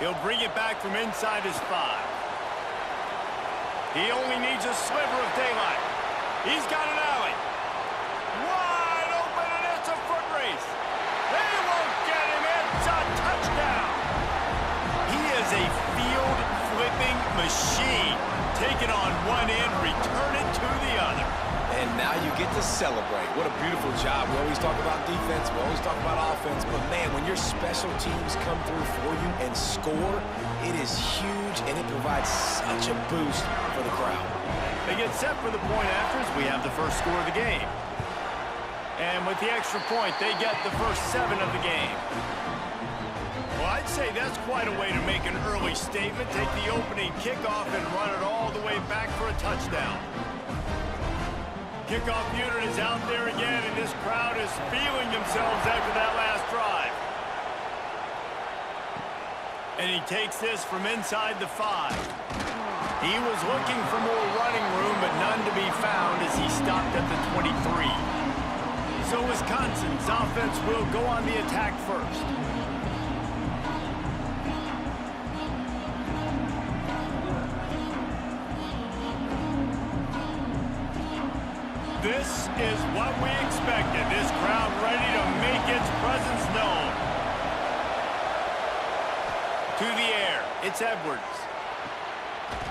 He'll bring it back from inside his 5. He only needs a sliver of daylight. He's got an alley. Wide open, and it's a foot race. They won't get him. It's a touchdown. He is a field-flipping machine. Take it on one end, return it to the other. And now you get to celebrate. What a beautiful job. We always talk about defense. We always talk about offense. But, man, when your special teams come through for you and score, it is huge, and it provides such a boost for the crowd. They get set for the point afters. We have the first score of the game. And with the extra point, they get the first 7 of the game. Well, I'd say that's quite a way to make an early statement. Take the opening kickoff and run it all the way back for a touchdown. Kickoff unit is out there again, and this crowd is feeling themselves after that last drive. And he takes this from inside the 5. He was looking for more running room, but none to be found as he stopped at the 23. So Wisconsin's offense will go on the attack first. This is what we expected. This crowd ready to make its presence known. To the air, it's Edwards.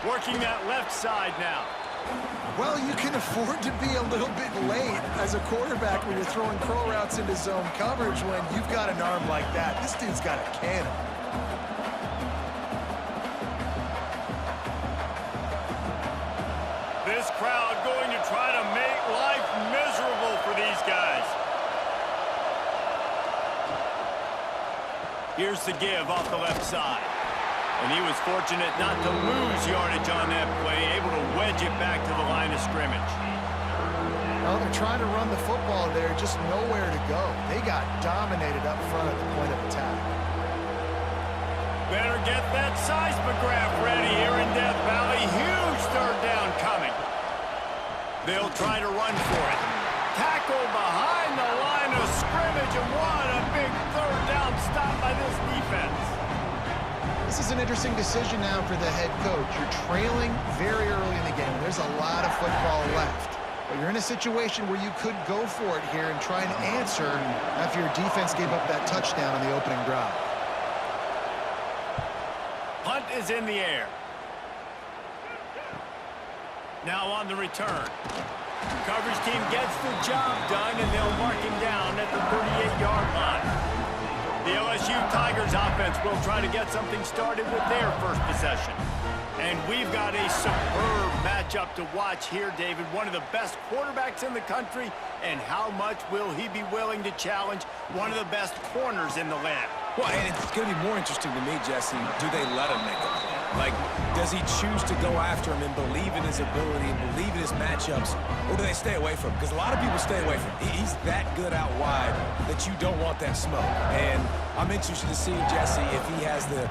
Working that left side now. Well, you can afford to be a little bit late as a quarterback when you're throwing curl routes into zone coverage when you've got an arm like that. This dude's got a cannon. This crowd going to try to make life miserable for these guys. Here's the give off the left side. And he was fortunate not to lose yardage on that play, able to wedge it back to the line of scrimmage. Well, they're trying to run the football there, just nowhere to go. They got dominated up front at the point of attack. Better get that seismograph ready here in Death Valley. Huge third down coming. They'll try to run for it. Tackle behind the line of scrimmage, and what a big third down stop by this defense. This is an interesting decision now for the head coach. You're trailing very early in the game. There's a lot of football left. But you're in a situation where you could go for it here and try and answer after your defense gave up that touchdown on the opening drive. Punt is in the air. Now on the return. Coverage team gets the job done, and they'll mark him down at the 38-yard line. The LSU Tigers offense will try to get something started with their first possession. And we've got a superb matchup to watch here, David. One of the best quarterbacks in the country, and how much will he be willing to challenge one of the best corners in the land? Well, and it's going to be more interesting to me, Jesse, do they let him make a play? Like, does he choose to go after him and believe in his ability and believe in his matchups, or do they stay away from him? Because a lot of people stay away from him. He's that good out wide that you don't want that smoke. And I'm interested to see, Jesse, if he has the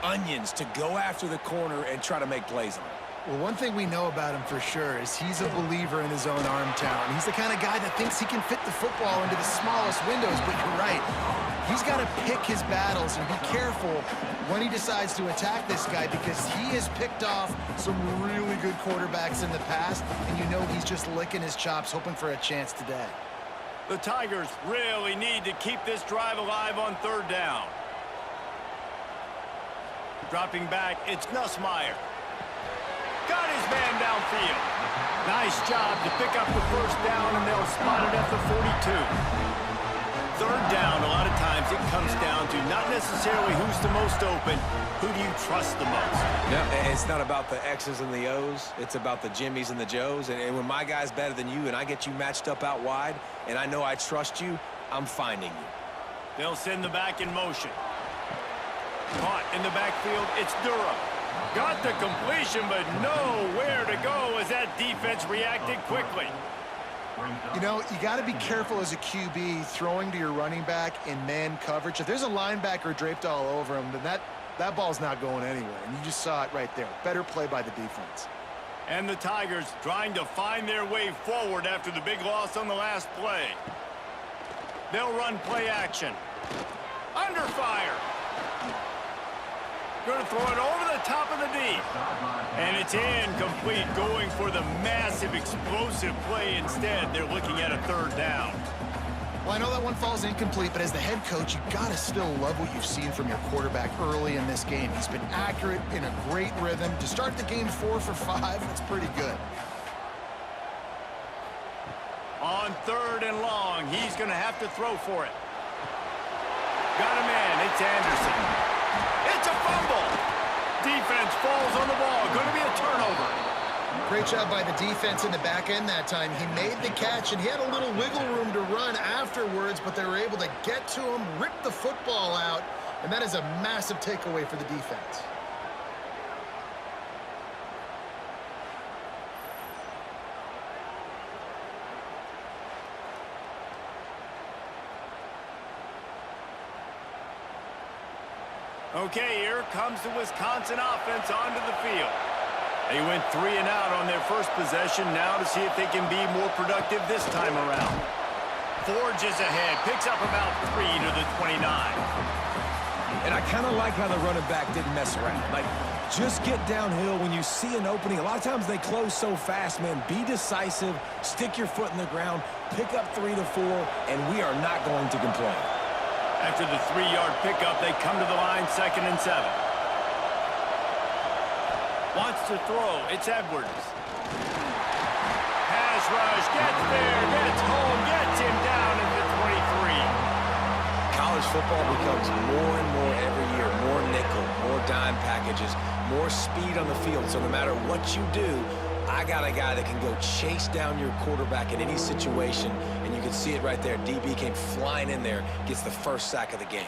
onions to go after the corner and try to make plays on him. Well, one thing we know about him for sure is he's a believer in his own arm talent. He's the kind of guy that thinks he can fit the football into the smallest windows, but you're right. He's got to pick his battles and be careful when he decides to attack this guy, because he has picked off some really good quarterbacks in the past, and you know he's just licking his chops, hoping for a chance today. The Tigers really need to keep this drive alive on third down. Dropping back, it's Nussmeier. Got his man downfield. Nice job to pick up the first down, and they'll spot it at the 42. Third down, a lot of times it comes down to not necessarily who's the most open, who do you trust the most? Yeah, it's not about the X's and the O's. It's about the Jimmys and the Joes. And when my guy's better than you and I get you matched up out wide and I know I trust you, I'm finding you. They'll send the back in motion. Caught in the backfield, it's Durham. Got the completion, but nowhere to go as that defense reacted quickly. You know, you got to be careful as a QB throwing to your running back in man coverage. If there's a linebacker draped all over him, then that ball's not going anywhere. And you just saw it right there. Better play by the defense. And the Tigers trying to find their way forward after the big loss on the last play. They'll run play action. Under fire. Going to throw it over the top of the D. And it's incomplete, going for the massive, explosive play instead. They're looking at a third down. Well, I know that one falls incomplete, but as the head coach, you got to still love what you've seen from your quarterback early in this game. He's been accurate, in a great rhythm. To start the game 4 for 5, that's pretty good. On 3rd and long, he's going to have to throw for it. Got a man. It's Anderson. It's a fumble. Defense falls on the ball. Going to be a turnover. Great job by the defense in the back end that time. He made the catch, and he had a little wiggle room to run afterwards, but they were able to get to him, rip the football out, and that is a massive takeaway for the defense. Okay, here comes the Wisconsin offense onto the field. They went 3 and out on their first possession. Now to see if they can be more productive this time around. Forges ahead, picks up about 3 to the 29. And I kind of like how the running back didn't mess around. Like, just get downhill when you see an opening. A lot of times they close so fast, man. Be decisive, stick your foot in the ground, pick up 3 to 4, and we are not going to complain. After the 3-yard pickup, they come to the line 2nd and 7. Wants to throw. It's Edwards. Pass rush. Gets there. Gets home. Gets him down at the 23. College football becomes more and more every year. More nickel, more dime packages, more speed on the field. So no matter what you do, I got a guy that can go chase down your quarterback in any situation, and you can see it right there. DB came flying in there, gets the first sack of the game.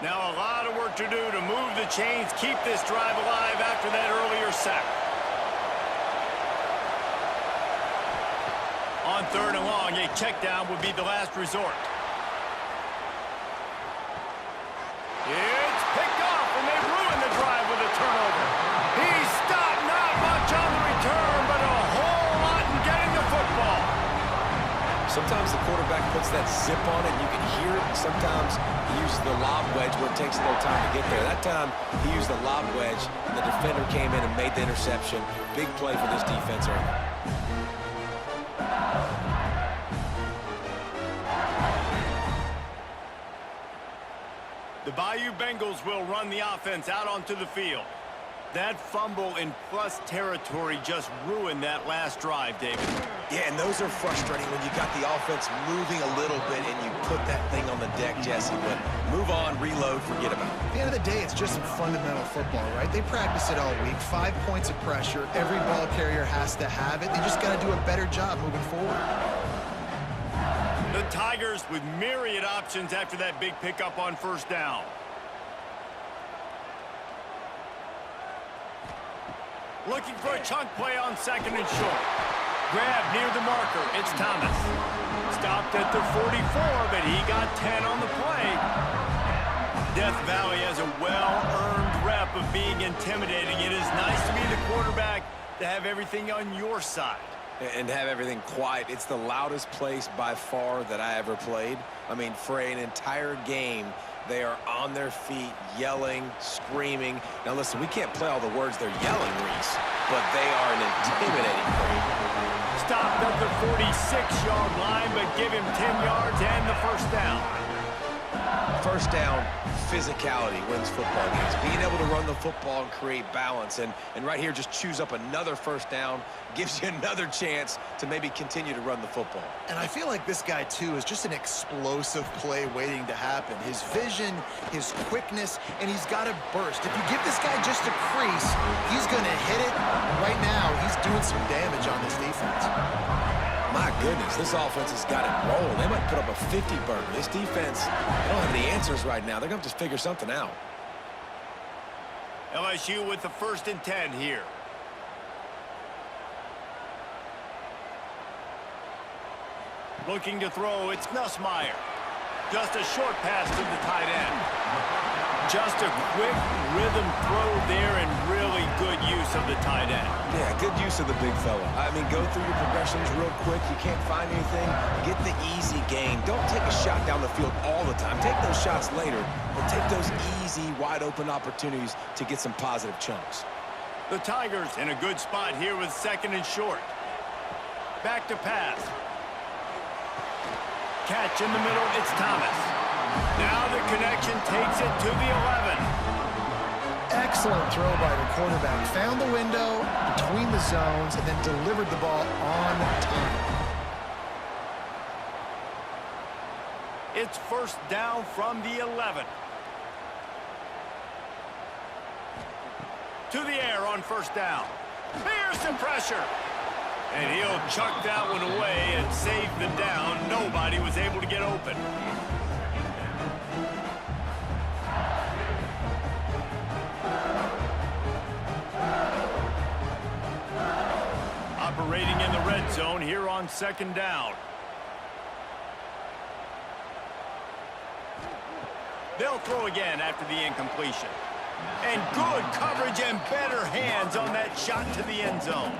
Now a lot of work to do to move the chains, keep this drive alive after that earlier sack. On 3rd and long, a check down would be the last resort. It's picked off, and they ruin the drive with a turnover. He stopped, not much on the return, but a whole lot in getting the football. Sometimes the quarterback puts that zip on it, and you can hear it. Sometimes he uses the lob wedge where it takes a little time to get there. That time, he used the lob wedge, and the defender came in and made the interception. Big play for this defense early. The Bayou Bengals will run the offense out onto the field. That fumble in plus territory just ruined that last drive, David. Yeah, and those are frustrating when you got the offense moving a little bit and you put that thing on the deck, Jesse. But move on, reload, forget about it. At the end of the day, it's just some fundamental football, right? They practice it all week. 5 points of pressure. Every ball carrier has to have it. They just got to do a better job moving forward. The Tigers with myriad options after that big pickup on 1st down. Looking for a chunk play on 2nd and short. Grab near the marker. It's Thomas. Stopped at the 44, but he got 10 on the play. Death Valley has a well-earned rep of being intimidating. It is nice to be the quarterback to have everything on your side. And have everything quiet. It's the loudest place by far that I ever played. I mean, for an entire game, they are on their feet, yelling, screaming. Now, listen, we can't play all the words they're yelling, Reese, but they are an intimidating crowd. Stopped at the 46-yard line, but give him 10 yards and the 1st down. 1st down, physicality wins football games. Being able to run the football and create balance. And right here, just choose up another 1st down, gives you another chance to maybe continue to run the football. And I feel like this guy, too, is just an explosive play waiting to happen. His vision, his quickness, and he's got to burst. If you give this guy just a crease, he's going to hit it. Right now, he's doing some damage on this defense. My goodness, this offense has got it rolling. They might put up a 50-burger. This defense, they don't have any answers right now. They're going to have to figure something out. LSU with the 1st and 10 here. Looking to throw, it's Nussmeier. Just a short pass to the tight end. Just a quick rhythm throw there and really good use of the tight end. Yeah, good use of the big fella. I mean, go through your progressions real quick. You can't find anything. Get the easy gain. Don't take a shot down the field all the time. Take those shots later, but take those easy, wide-open opportunities to get some positive chunks. The Tigers in a good spot here with 2nd and short. Back to pass. Catch in the middle, it's Thomas. Now the connection takes it to the 11. Excellent throw by the quarterback. Found the window between the zones and then delivered the ball on time. It's 1st down from the 11. To the air on 1st down. Here's the pressure. And he'll chuck that one away and save the down. Nobody was able to get open. Operating in the red zone here on 2nd down. They'll throw again after the incompletion. And good coverage and better hands on that shot to the end zone.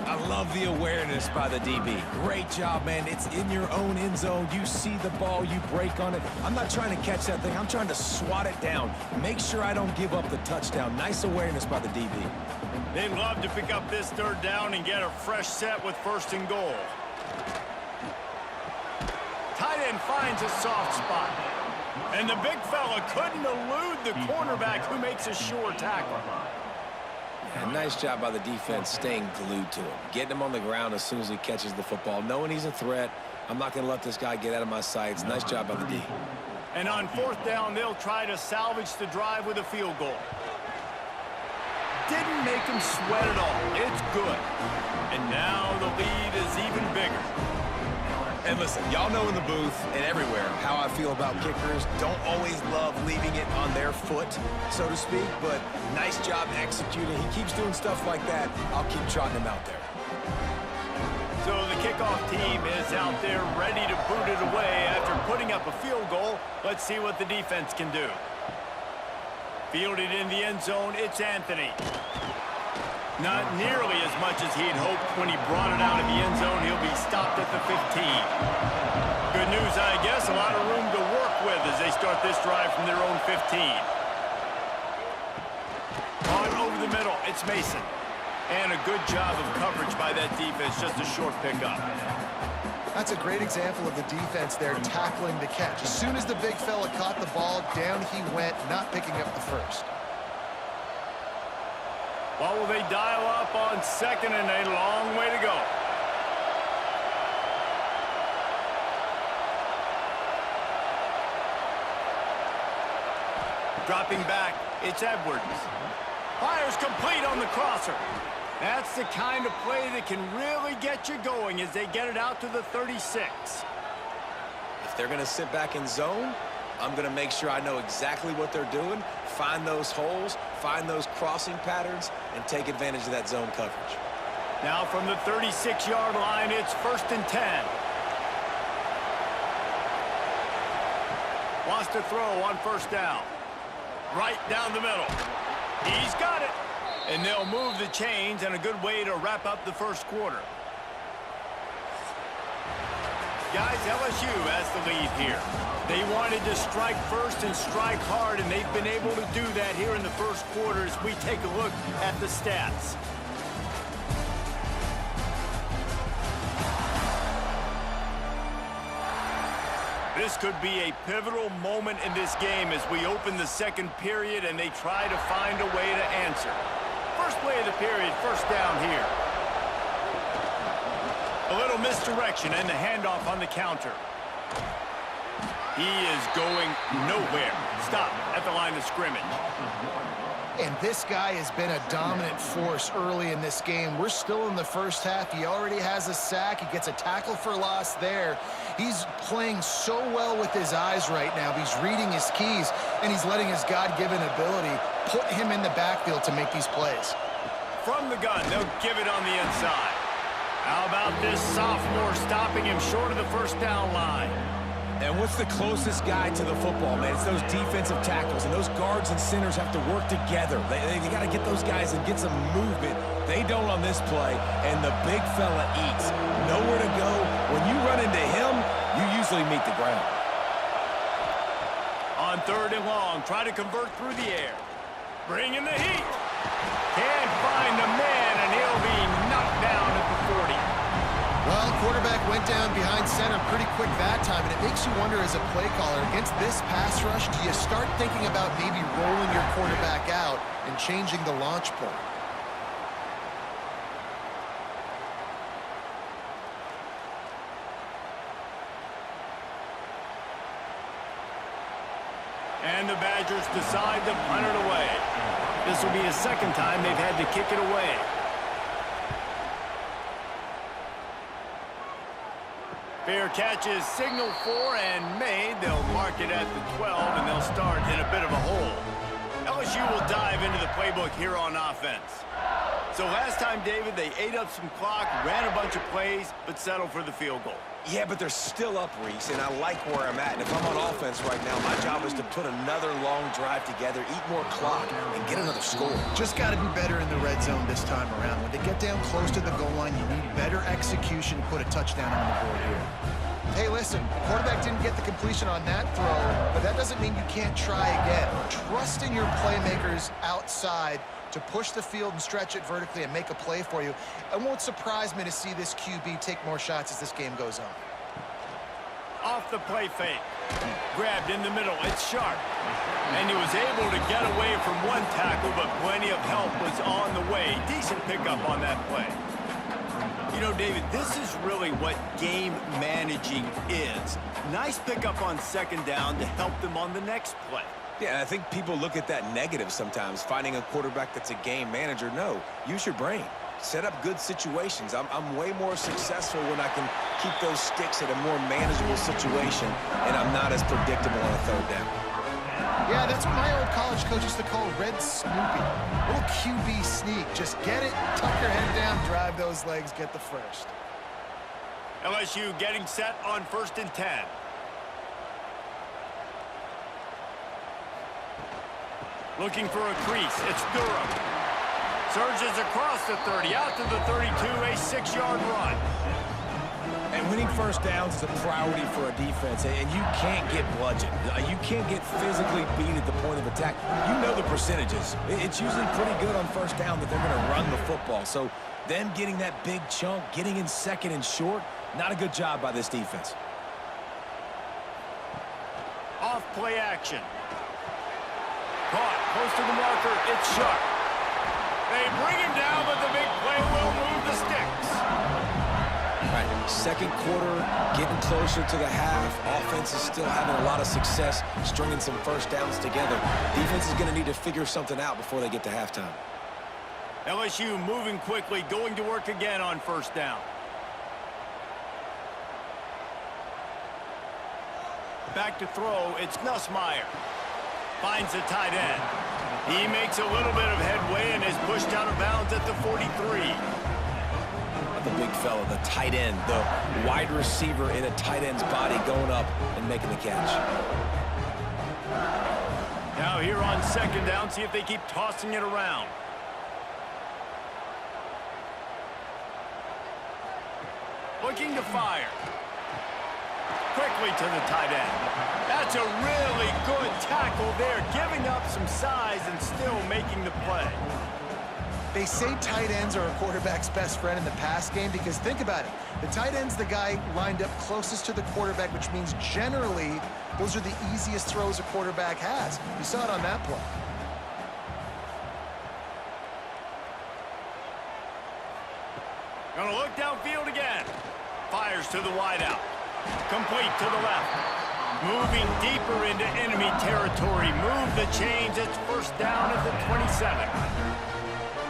I love the awareness by the DB. Great job, man. It's in your own end zone. You see the ball, you break on it. I'm not trying to catch that thing. I'm trying to swat it down. Make sure I don't give up the touchdown. Nice awareness by the DB. They'd love to pick up this 3rd down and get a fresh set with 1st and goal. Tight end finds a soft spot. And the big fella couldn't elude the cornerback who makes a sure tackle. Yeah, nice job by the defense staying glued to him. Getting him on the ground as soon as he catches the football. Knowing he's a threat, I'm not going to let this guy get out of my sights. Nice job by the D. And on 4th down, they'll try to salvage the drive with a field goal. Didn't make him sweat at all. It's good. And now the lead is even bigger. And listen, y'all know in the booth and everywhere how I feel about kickers. Don't always love leaving it on their foot, so to speak, but nice job executing. He keeps doing stuff like that. I'll keep trotting him out there. So the kickoff team is out there ready to boot it away after putting up a field goal. Let's see what the defense can do. Fielded in the end zone, it's Anthony. Not nearly as much as he'd hoped when he brought it out of the end zone. He'll be stopped at the 15. Good news, I guess. A lot of room to work with as they start this drive from their own 15. On over the middle, it's Mason. And a good job of coverage by that defense. Just a short pickup. That's a great example of the defense there tackling the catch. As soon as the big fella caught the ball, down he went, not picking up the first. What will they dial up on 2nd and a long way to go? Dropping back, it's Edwards. Fires complete on the crosser. That's the kind of play that can really get you going as they get it out to the 36. If they're going to sit back in zone, I'm going to make sure I know exactly what they're doing, find those holes, find those crossing patterns, and take advantage of that zone coverage. Now from the 36-yard line, it's 1st and 10. Wants to throw on 1st down. Right down the middle. He's got it. And they'll move the chains, and a good way to wrap up the 1st quarter. Guys, LSU has the lead here. They wanted to strike first and strike hard, and they've been able to do that here in the 1st quarter as we take a look at the stats. This could be a pivotal moment in this game as we open the 2nd period and they try to find a way to answer. First play of the period, 1st down here. A little misdirection and the handoff on the counter. He is going nowhere. Stop at the line of scrimmage. And this guy has been a dominant force early in this game. We're still in the 1st half. He already has a sack. He gets a tackle for loss there. He's playing so well with his eyes right now. He's reading his keys, and he's letting his God-given ability put him in the backfield to make these plays. From the gun, they'll give it on the inside. How about this sophomore stopping him short of the 1st down line? And what's the closest guy to the football, man? It's those defensive tackles, and those guards and centers have to work together. They got to get those guys and get some movement. They don't on this play, and the big fella eats. Nowhere to go. When you run into him, you usually meet the ground. On 3rd and long, try to convert through the air. Bring in the heat. Can't find the man, and he'll be knocked down at the 40. Well, quarterback went down behind center pretty quick that time, and it makes you wonder as a play caller, against this pass rush, do you start thinking about maybe rolling your quarterback out and changing the launch point? And the Badgers decide to punt it away. This will be the second time they've had to kick it away. Fair catch is signaled for and made. They'll mark it at the 12, and they'll start in a bit of a hole. LSU will dive into the playbook here on offense. So last time, David, they ate up some clock, ran a bunch of plays, but settled for the field goal. Yeah, but they're still up, Reese, and I like where I'm at. And if I'm on offense right now, my job is to put another long drive together, eat more clock, and get another score. Just got to be better in the red zone this time around. When they get down close to the goal line, you need better execution to put a touchdown on the board here. Hey, listen, quarterback didn't get the completion on that throw, but that doesn't mean you can't try again. Trust in your playmakers outside to push the field and stretch it vertically and make a play for you. It won't surprise me to see this QB take more shots as this game goes on. Off the play fake. Grabbed in the middle. It's sharp. And he was able to get away from one tackle, but plenty of help was on the way. Decent pickup on that play. You know, David, this is really what game managing is. Nice pickup on 2nd down to help them on the next play. Yeah, and I think people look at that negative sometimes, finding a quarterback that's a game manager. No, use your brain. Set up good situations. I'm way more successful when I can keep those sticks at a more manageable situation, and I'm not as predictable on a 3rd down. Yeah, that's what my old college coach used to call Red Snoopy. Little QB sneak. Just get it, tuck your head down, drive those legs, get the first. LSU getting set on 1st and 10. Looking for a crease. It's Durham. Surges across the 30, out to the 32, a 6-yard run. And winning 1st downs is a priority for a defense, and you can't get bludgeoned. You can't get physically beat at the point of attack. You know the percentages. It's usually pretty good on 1st down that they're going to run the football. So them getting that big chunk, getting in 2nd and short, not a good job by this defense. Off play action. Caught close to the marker. It's sharp. They bring him down, but the big play will move the sticks. All right, 2nd quarter, getting closer to the half. Offense is still having a lot of success stringing some 1st downs together. Defense is going to need to figure something out before they get to halftime. LSU moving quickly, going to work again on 1st down. Back to throw, it's Nussmeier. Finds the tight end. He makes a little bit of headway and is pushed out of bounds at the 43. The big fella, the tight end, the wide receiver in a tight end's body going up and making the catch. Now here on 2nd down, see if they keep tossing it around. Looking to fire. Quickly to the tight end. That's a really good tackle there, giving up some size and still making the play. They say tight ends are a quarterback's best friend in the pass game because think about it. The tight end's the guy lined up closest to the quarterback, which means generally those are the easiest throws a quarterback has. You saw it on that play. Gonna look downfield again. Fires to the wideout. Complete to the left. Moving deeper into enemy territory. Move the chains. It's 1st down at the 27.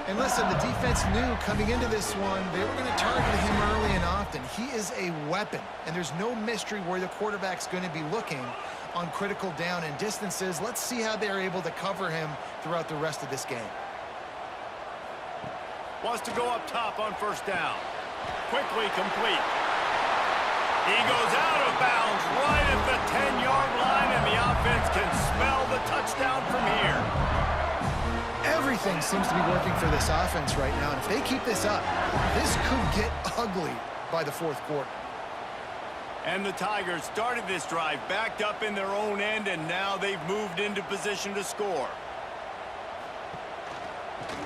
And listen, the defense knew coming into this one, they were going to target him early and often. He is a weapon, and there's no mystery where the quarterback's going to be looking on critical down and distances. Let's see how they're able to cover him throughout the rest of this game. Wants to go up top on 1st down. Quickly complete. He goes out of bounds right at the 10-yard line, and the offense can smell the touchdown from here. Everything seems to be working for this offense right now, and if they keep this up, this could get ugly by the fourth quarter. And the Tigers started this drive backed up in their own end, and now they've moved into position to score.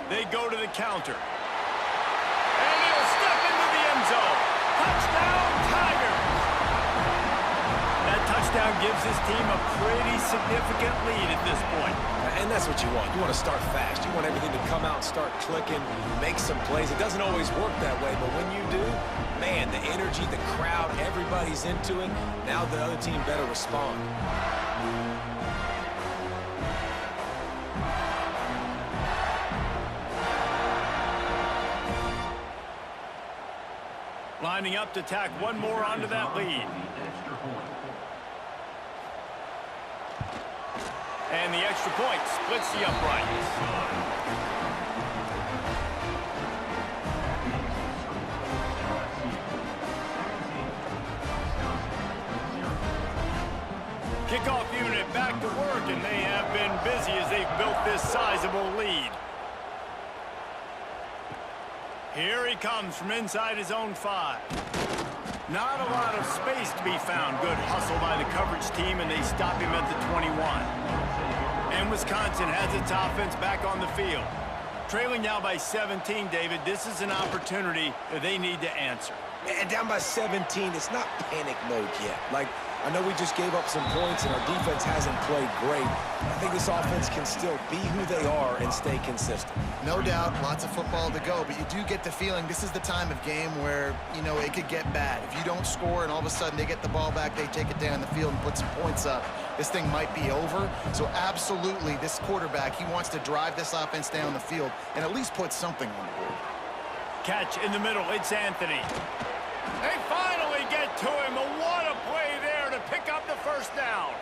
They go to the counter. And he'll step into the end zone. Touchdown, Tigers! That touchdown gives his team a pretty significant lead at this point. And that's what you want. You want to start fast. You want everything to come out and start clicking, make some plays. It doesn't always work that way, but when you do, man, the energy, the crowd, everybody's into it. Now the other team better respond. Lining up to tack one more onto that lead. And the extra point splits the uprights. Kickoff unit back to work, and they have been busy as they've built this sizable lead. Here he comes from inside his own 5. Not a lot of space to be found. Good hustle by the coverage team, and they stop him at the 21. And Wisconsin has its offense back on the field. Trailing now by 17, David. This is an opportunity that they need to answer. And down by 17, it's not panic mode yet. Like, I know we just gave up some points and our defense hasn't played great. I think this offense can still be who they are and stay consistent. No doubt, lots of football to go, but you do get the feeling this is the time of game where, you know, it could get bad. If you don't score and all of a sudden they get the ball back, they take it down the field and put some points up, this thing might be over. So absolutely, this quarterback, he wants to drive this offense down the field and at least put something on the board. Catch in the middle, it's Anthony. They finally get to him, but what a play there to pick up the first down.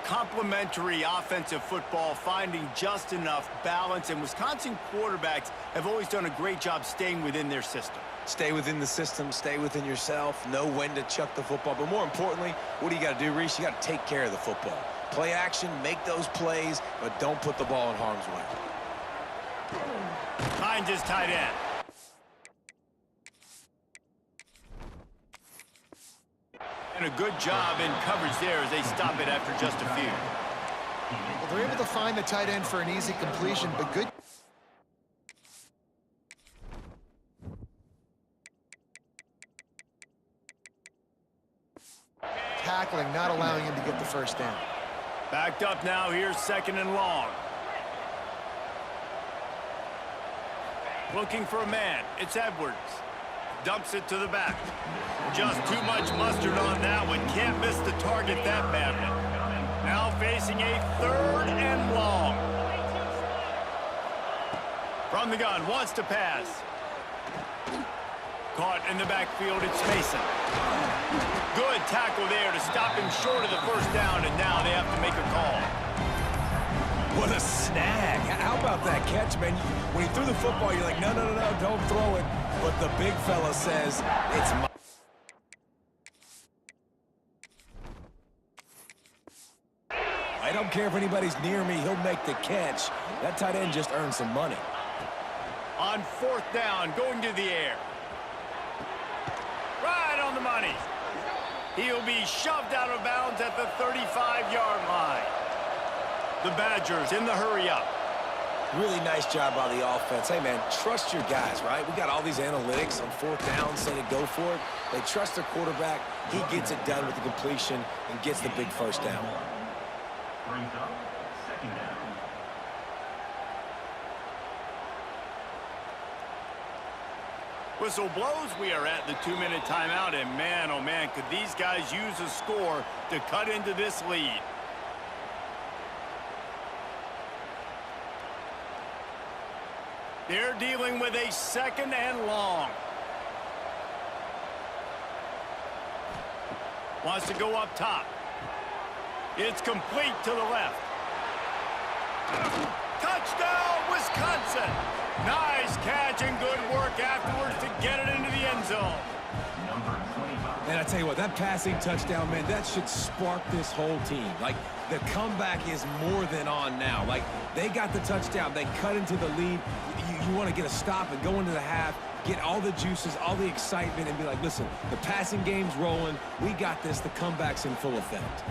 Complementary offensive football, finding just enough balance, and Wisconsin quarterbacks have always done a great job staying within their system. Stay within the system, stay within yourself, know when to chuck the football. But more importantly, what do you got to do, Reese? You got to take care of the football. Play action, make those plays, but don't put the ball in harm's way. Klein just tight end. And a good job in coverage there as they stop it after just a few. Well, they're able to find the tight end for an easy completion, but good. Tackling, not allowing him to get the first down. Backed up now, here's 2nd and long. Looking for a man, it's Edwards. Dumps it to the back. Just too much mustard on that one. Can't miss the target that badly. Now facing a 3rd and long. From the gun, wants to pass. Caught in the backfield, it's Mason. Good tackle there to stop him short of the first down, and now they have to make a call. What a snag. How about that catch, man? When he threw the football, you're like, no, no, no, no, don't throw it. But the big fella says, it's my... I don't care if anybody's near me, he'll make the catch. That tight end just earned some money. On 4th down, going to the air. Right on the money. He'll be shoved out of bounds at the 35-yard line. The Badgers in the hurry-up. Really nice job by the offense. Hey, man, trust your guys, right? We got all these analytics on 4th down, say to go for it. They trust their quarterback. He gets it done with the completion and gets the big first down. Brings up 2nd down. Whistle blows. We are at the 2-minute timeout, and man, oh man, could these guys use a score to cut into this lead. They're dealing with a 2nd and long. Wants to go up top. It's complete to the left. Touchdown, Wisconsin! Nice catch and good work afterwards to get it into the end zone. Number 25. And I tell you what, that passing touchdown, man, that should spark this whole team. Like, the comeback is more than on now. Like, they got the touchdown. They cut into the lead. You want to get a stop and go into the half, get all the juices, all the excitement, and be like, listen, the passing game's rolling. We got this. The comeback's in full effect.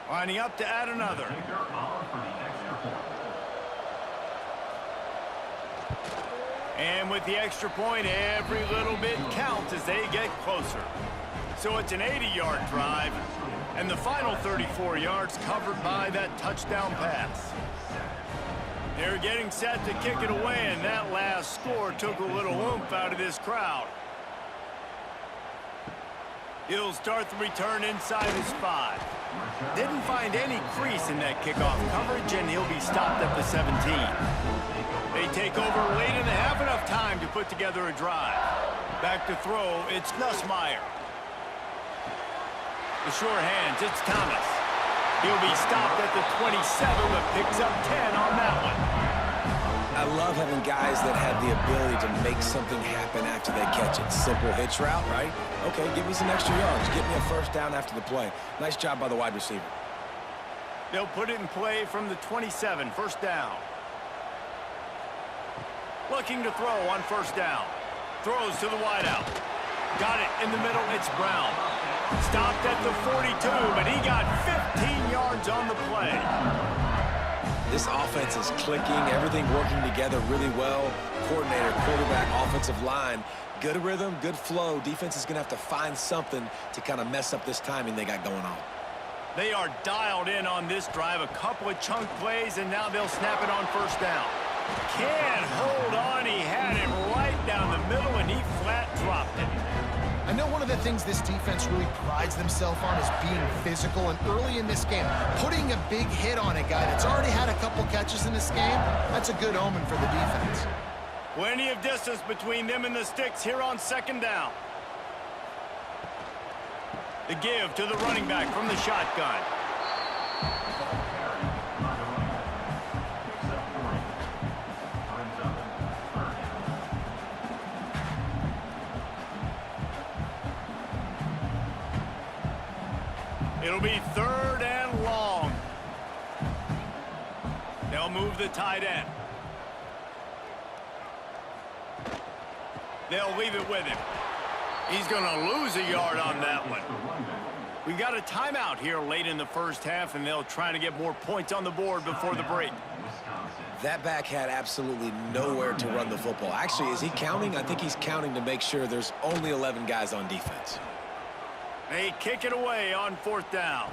Lining up to add another. And with the extra point, every little bit counts as they get closer. So it's an 80-yard drive, and the final 34 yards covered by that touchdown pass. They're getting set to kick it away, and that last score took a little oomph out of this crowd. He'll start the return inside his 5. Didn't find any crease in that kickoff coverage, and he'll be stopped at the 17. They take over late in the half, enough time to put together a drive. Back to throw, it's Nussmeier. The sure hands, it's Thomas. He'll be stopped at the 27, but picks up 10 on that one. I love having guys that have the ability to make something happen after they catch it. Simple hitch route, right? Okay, give me some extra yards. Get me a first down after the play. Nice job by the wide receiver. They'll put it in play from the 27, first down. Looking to throw on first down. Throws to the wideout. Got it in the middle, it's Brown. Stopped at the 42, but he got 15 yards on the play. This offense is clicking, everything working together really well. Coordinator, quarterback, offensive line. Good rhythm, good flow. Defense is going to have to find something to kind of mess up this timing they got going on. They are dialed in on this drive. A couple of chunk plays, and now they'll snap it on first down. Can't hold on. He had it right down the middle, and he flat dropped it. I know one of the things this defense really prides themselves on is being physical, and early in this game, putting a big hit on a guy that's already had a couple catches in this game, that's a good omen for the defense. Plenty of distance between them and the sticks here on second down. The give to the running back from the shotgun. It'll be third and long. They'll move the tight end. They'll leave it with him. He's going to lose a yard on that one. We got a timeout here late in the first half, and they'll try to get more points on the board before the break. That back had absolutely nowhere to run the football. Actually, is he counting? I think he's counting to make sure there's only 11 guys on defense. They kick it away on fourth down.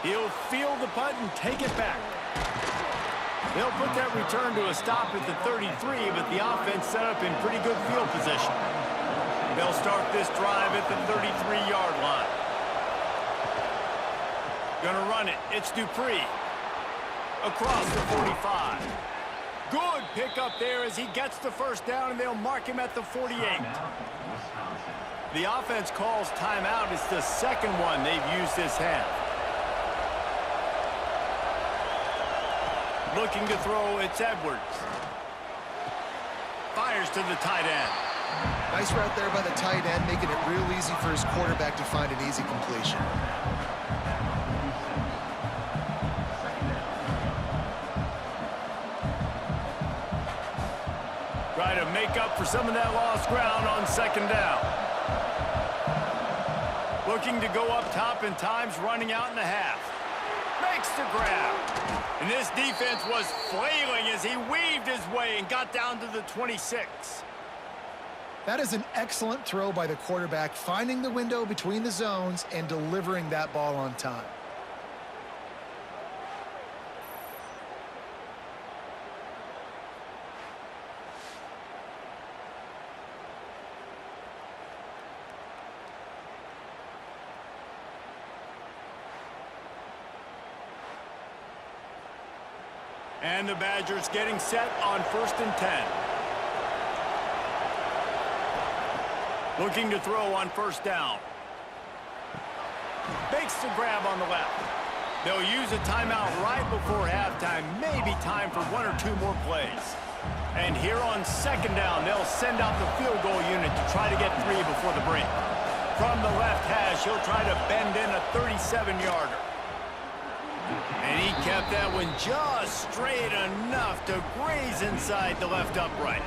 He'll field the punt and take it back. They'll put that return to a stop at the 33, but the offense set up in pretty good field position. They'll start this drive at the 33-yard line. Gonna run it. It's Dupree. Across the 45. Good pickup there as he gets the first down, and they'll mark him at the 48. The offense calls timeout. It's the second one they've used this half. Looking to throw, it's Edwards. Fires to the tight end. Nice route there by the tight end, making it real easy for his quarterback to find an easy completion. Try to make up for some of that lost ground on second down. Looking to go up top, and time's running out in the half. Makes the grab. And this defense was flailing as he weaved his way and got down to the 26. That is an excellent throw by the quarterback, finding the window between the zones and delivering that ball on time. And the Badgers getting set on 1st and 10. Looking to throw on first down. Makes the grab on the left. They'll use a timeout right before halftime. Maybe time for 1 or 2 more plays. And here on second down, they'll send out the field goal unit to try to get 3 before the break. From the left hash, he'll try to bend in a 37-yarder. And he kept that one just straight enough to graze inside the left upright.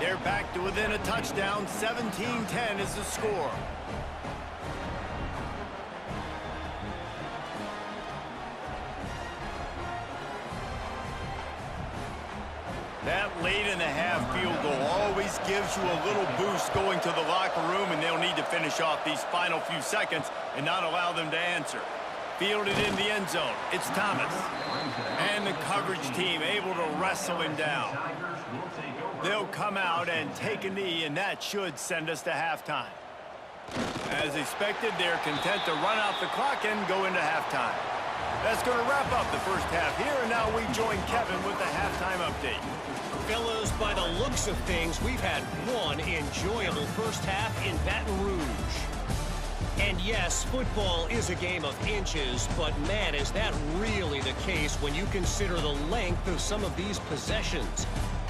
They're back to within a touchdown. 17-10 is the score. That late-in-the-half field goal always gives you a little boost going to the locker room, and they'll need to finish off these final few seconds and not allow them to answer. Fielded in the end zone. It's Thomas. And the coverage team able to wrestle him down. They'll come out and take a knee, and that should send us to halftime. As expected, they're content to run out the clock and go into halftime. That's going to wrap up the first half here, and now we join Kevin with the halftime update. Fellas, by the looks of things, we've had one enjoyable first half in Baton Rouge. And yes, football is a game of inches, but man, is that really the case when you consider the length of some of these possessions.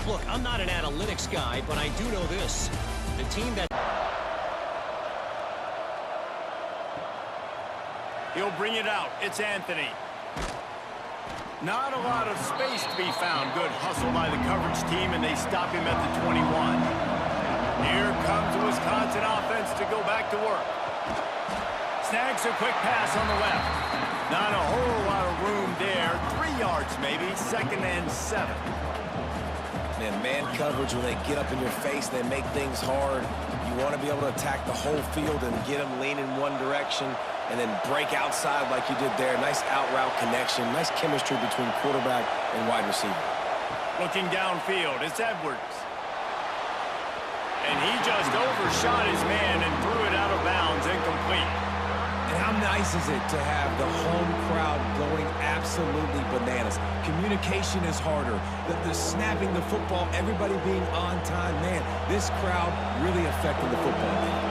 Look, I'm not an analytics guy, but I do know this. The team that... He'll bring it out. It's Anthony. Not a lot of space to be found. Good hustle by the coverage team, and they stop him at the 21. Here comes the Wisconsin offense to go back to work. Snags a quick pass on the left. Not a whole lot of room there. 3 yards maybe. 2nd and 7. Man coverage, when they get up in your face, they make things hard. You want to be able to attack the whole field and get them leaning one direction and then break outside like you did there. Nice out-route connection. Nice chemistry between quarterback and wide receiver. Looking downfield, it's Edwards. And he just overshot his man and threw it out of bounds, incomplete. And how nice is it to have the home crowd going absolutely bananas? Communication is harder. The snapping the football, everybody being on time. Man, this crowd really affecting the football game.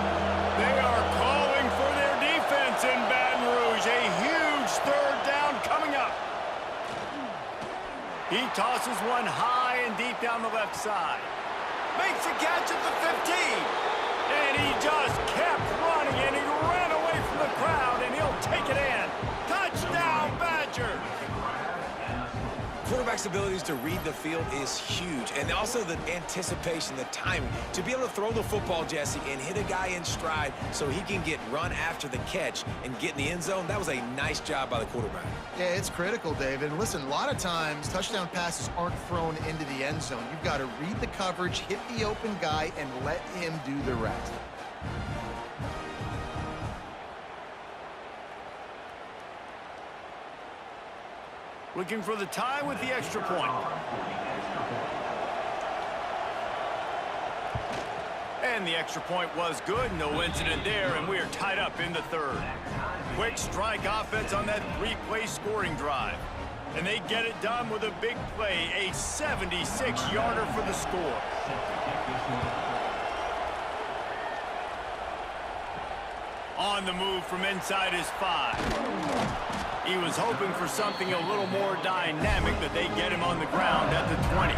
They are calling for their defense in Baton Rouge. A huge 3rd down coming up. He tosses one high and deep down the left side. Makes a catch at the 15. And he just kept running, and he ran away from the crowd, and he'll take it in. Touchdown, Badgers! Quarterback's abilities to read the field is huge, and also the anticipation, the timing. To be able to throw the football, Jesse, and hit a guy in stride so he can get run after the catch and get in the end zone, that was a nice job by the quarterback. Yeah, it's critical, David. And listen, a lot of times, touchdown passes aren't thrown into the end zone. You've got to read the coverage, hit the open guy, and let him do the rest. Looking for the tie with the extra point. And the extra point was good. No incident there, and we are tied up in the 3rd. Quick strike offense on that 3-play scoring drive. And they get it done with a big play, a 76-yarder for the score. On the move from inside his 5. He was hoping for something a little more dynamic, but they get him on the ground at the 20.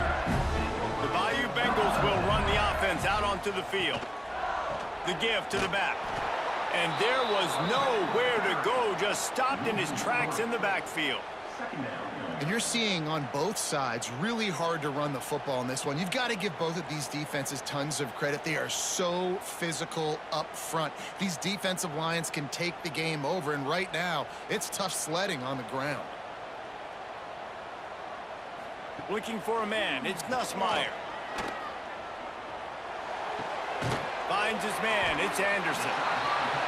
The Bayou Bengals will run the offense out onto the field. The give to the back. And there was nowhere to go, just stopped in his tracks in the backfield. And you're seeing on both sides really hard to run the football in this one. You've got to give both of these defenses tons of credit. They are so physical up front. These defensive lines can take the game over, and right now it's tough sledding on the ground. Looking for a man, it's Nussmeier. Finds his man, it's Anderson.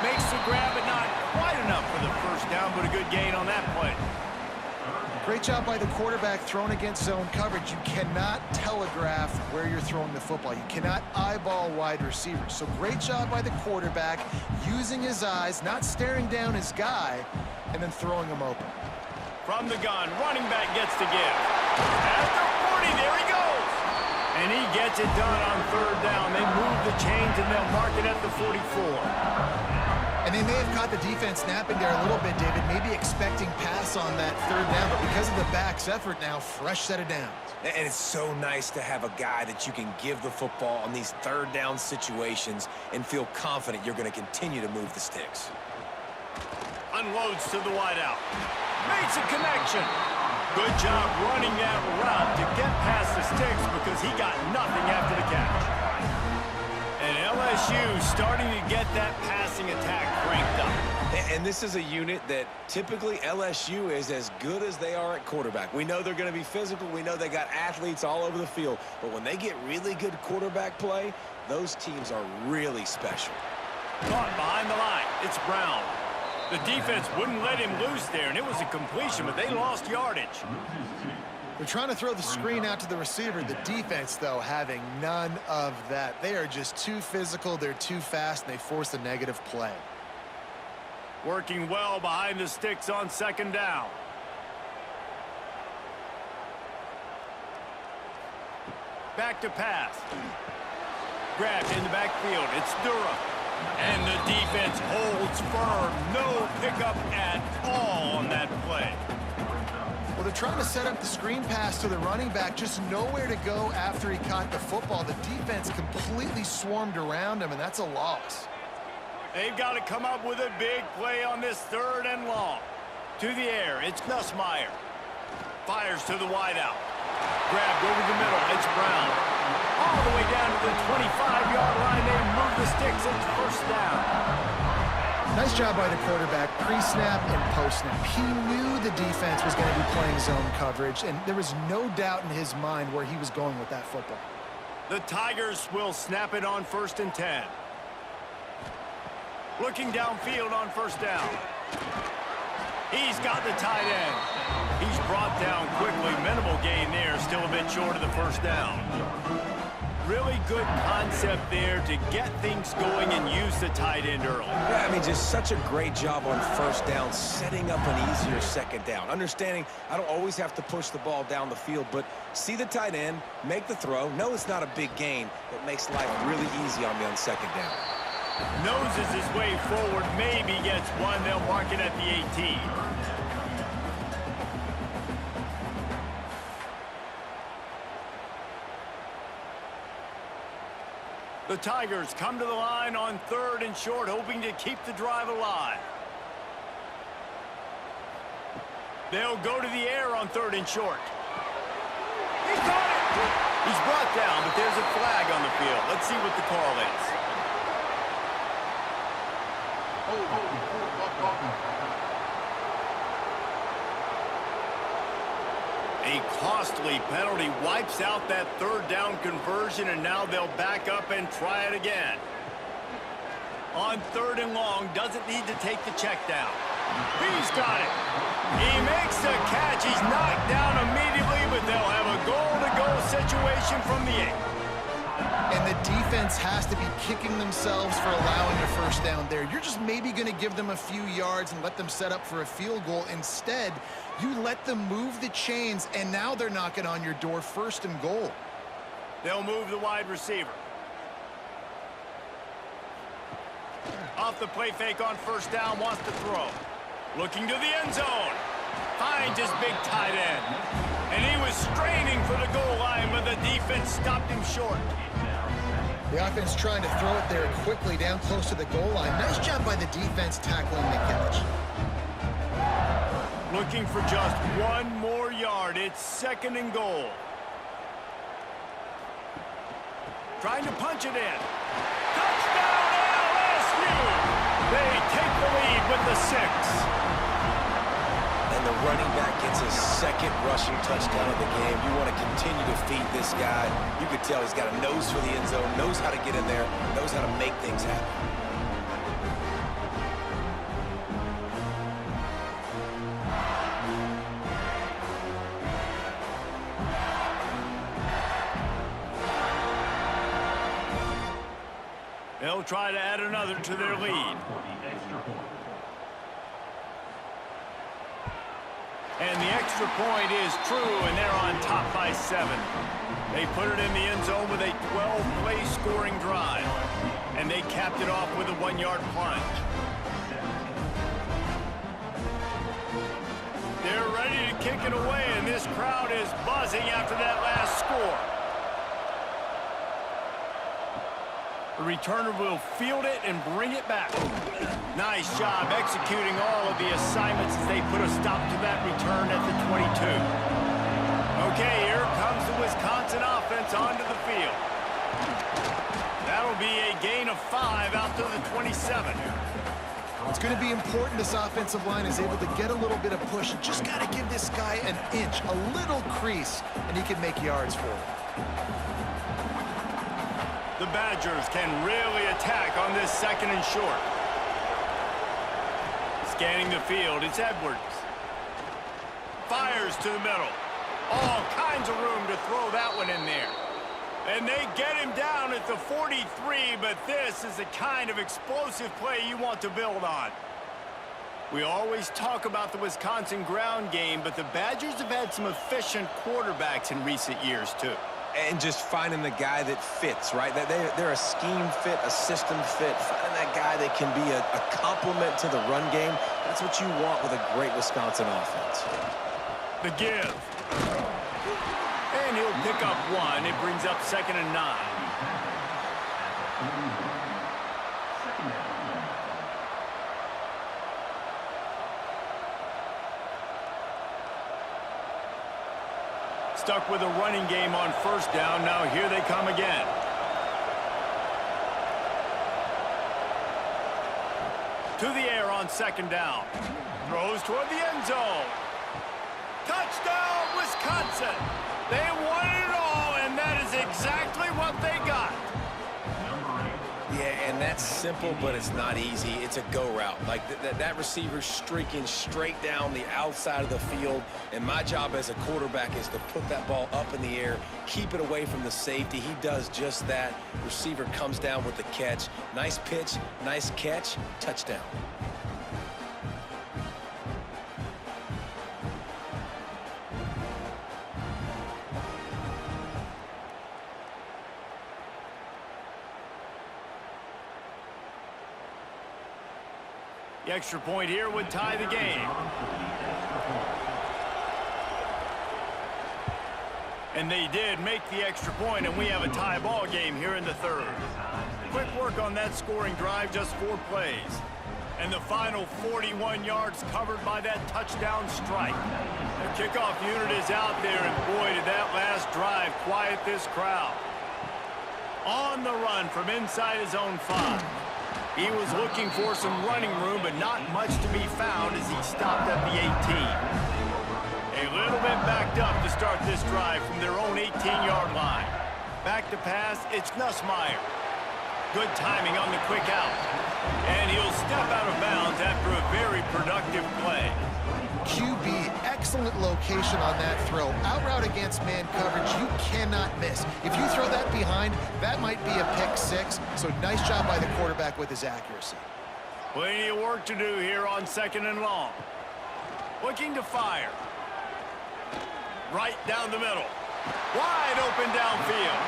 Makes the grab, but not quite enough for the first down, but a good gain on that play. Great job by the quarterback thrown against zone coverage. You cannot telegraph where you're throwing the football. You cannot eyeball wide receivers. So great job by the quarterback using his eyes, not staring down his guy, and then throwing him open. From the gun, running back gets to give. At the 40, there he goes. And he gets it done on 3rd down. They move the chains, and they'll mark it at the 44. And And they may have caught the defense snapping there a little bit, David, maybe expecting pass on that third down, but because of the back's effort now, fresh set of downs. And it's so nice to have a guy that you can give the football on these third down situations and feel confident you're going to continue to move the sticks. Unloads to the wideout. Makes a connection. Good job running that route to get past the sticks because he got nothing after the catch. And LSU starting to get that passing attack cranked up. And this is a unit that typically LSU is as good as they are at quarterback. We know they're going to be physical. We know they got athletes all over the field. But when they get really good quarterback play, those teams are really special. Caught behind the line. It's Brown. The defense wouldn't let him loose there, and it was a completion, but they lost yardage. They're trying to throw the screen out to the receiver. The defense, though, having none of that. They are just too physical. They're too fast, and they force a negative play. Working well behind the sticks on second down. Back to pass. Grabbed in the backfield. It's Durham. And the defense holds firm. No pickup at all on that play. Well, they're trying to set up the screen pass to the running back, just nowhere to go after he caught the football. The defense completely swarmed around him, and that's a loss. They've got to come up with a big play on this third and long. To the air, it's Nussmeier. Fires to the wideout. Grabbed over the middle, it's Brown. All the way down to the 25-yard line. They move the sticks. It's first down. Nice job by the quarterback, pre-snap and post-snap. He knew the defense was going to be playing zone coverage, and there was no doubt in his mind where he was going with that football. The Tigers will snap it on 1st and 10. Looking downfield on first down. He's got the tight end. He's brought down quickly. Minimal gain there. Still a bit short of the first down. Really good concept there to get things going and use the tight end early. Yeah, I mean, just such a great job on first down, setting up an easier second down. Understanding I don't always have to push the ball down the field, but see the tight end, make the throw. No, it's not a big gain, but makes life really easy on me on second down. Noses his way forward, maybe gets one. They'll mark it at the 18. The Tigers come to the line on 3rd and short, hoping to keep the drive alive. They'll go to the air on 3rd and short. He caught it! He's brought down, but there's a flag on the field. Let's see what the call is. A costly penalty wipes out that 3rd down conversion, and now they'll back up and try it again. On 3rd and long, doesn't need to take the check down. He's got it. He makes the catch. He's knocked down immediately, but they'll have a goal-to-goal situation from the 8. And the defense has to be kicking themselves for allowing a first down there. You're just maybe going to give them a few yards and let them set up for a field goal. Instead, you let them move the chains, and now they're knocking on your door, 1st and goal. They'll move the wide receiver. Off the play fake on first down, wants to throw. Looking to the end zone. Finds his big tight end. And he was straining for the goal line, but the defense stopped him short. The offense trying to throw it there quickly down close to the goal line. Nice job by the defense tackling the catch. Looking for just one more yard. It's 2nd and goal. Trying to punch it in. Touchdown LSU! They take the lead with the 6. And the running back gets his 2nd rushing touchdown of the game. You want to continue to feed this guy. You could tell he's got a nose for the end zone, knows how to get in there, knows how to make things happen. They'll try to add another to their lead. And the extra point is true, and they're on top by 7. They put it in the end zone with a 12-play scoring drive. And they capped it off with a 1-yard plunge. to kick it away, and this crowd is buzzing after that last score. The returner will field it and bring it back. Nice job executing all of the assignments as they put a stop to that return at the 22. Okay, here comes the Wisconsin offense onto the field. That'll be a gain of 5 out to the 27. It's going to be important this offensive line is able to get a little bit of push. Just got to give this guy an inch, a little crease, and he can make yards for it. The Badgers can really attack on this second and short. Scanning the field, it's Edwards. Fires to the middle. All kinds of room to throw that one in there. And they get him down at the 43, but this is the kind of explosive play you want to build on. We always talk about the Wisconsin ground game, but the Badgers have had some efficient quarterbacks in recent years, too. And just finding the guy that fits, right? They're a scheme fit, a system fit. Finding that guy that can be a complement to the run game. That's what you want with a great Wisconsin offense. The give. And he'll pick up 1. It brings up 2nd and 9. Stuck with a running game on 1st down. Now here they come again. To the air on 2nd down. Throws toward the end zone. Touchdown, Wisconsin! They won it all, and that is exactly what they got. Yeah, and that's simple, but it's not easy. It's a go route. Like that receiver's streaking straight down the outside of the field, and my job as a quarterback is to put that ball up in the air, keep it away from the safety. He does just that. Receiver comes down with the catch. Nice pitch, nice catch, touchdown. The extra point here would tie the game. And they did make the extra point, and we have a tie ball game here in the 3rd. Quick work on that scoring drive, just 4 plays. And the final 41 yards covered by that touchdown strike. The kickoff unit is out there, and boy, did that last drive quiet this crowd. On the run from inside his own 5. He was looking for some running room, but not much to be found as he stopped at the 18. A little bit backed up to start this drive from their own 18-yard line. Back to pass, it's Nussmeier. Good timing on the quick out. And he'll step out of bounds after a very productive play. QB, excellent location on that throw. Out route against man coverage, you cannot miss. If you throw that behind, that might be a pick 6. So nice job by the quarterback with his accuracy. Plenty of work to do here on 2nd and long. Looking to fire. Right down the middle. Wide open downfield.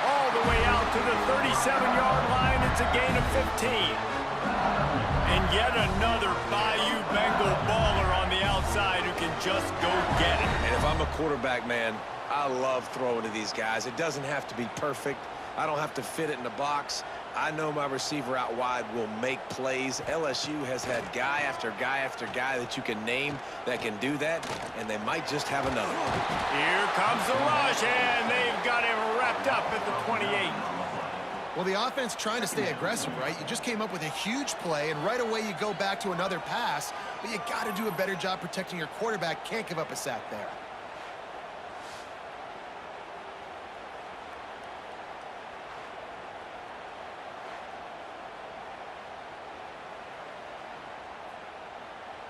All the way out to the 37-yard line. It's a gain of 15. And yet another Bayou Bengal baller on the outside who can just go get it. And if I'm a quarterback, man, I love throwing to these guys. It doesn't have to be perfect. I don't have to fit it in the box. I know my receiver out wide will make plays. LSU has had guy after guy after guy that you can name that can do that, and they might just have another one. Here comes the rush, and they've got him wrapped up at the 28. Well, the offense trying to stay aggressive, right? You just came up with a huge play, and right away you go back to another pass, but you got to do a better job protecting your quarterback. Can't give up a sack there.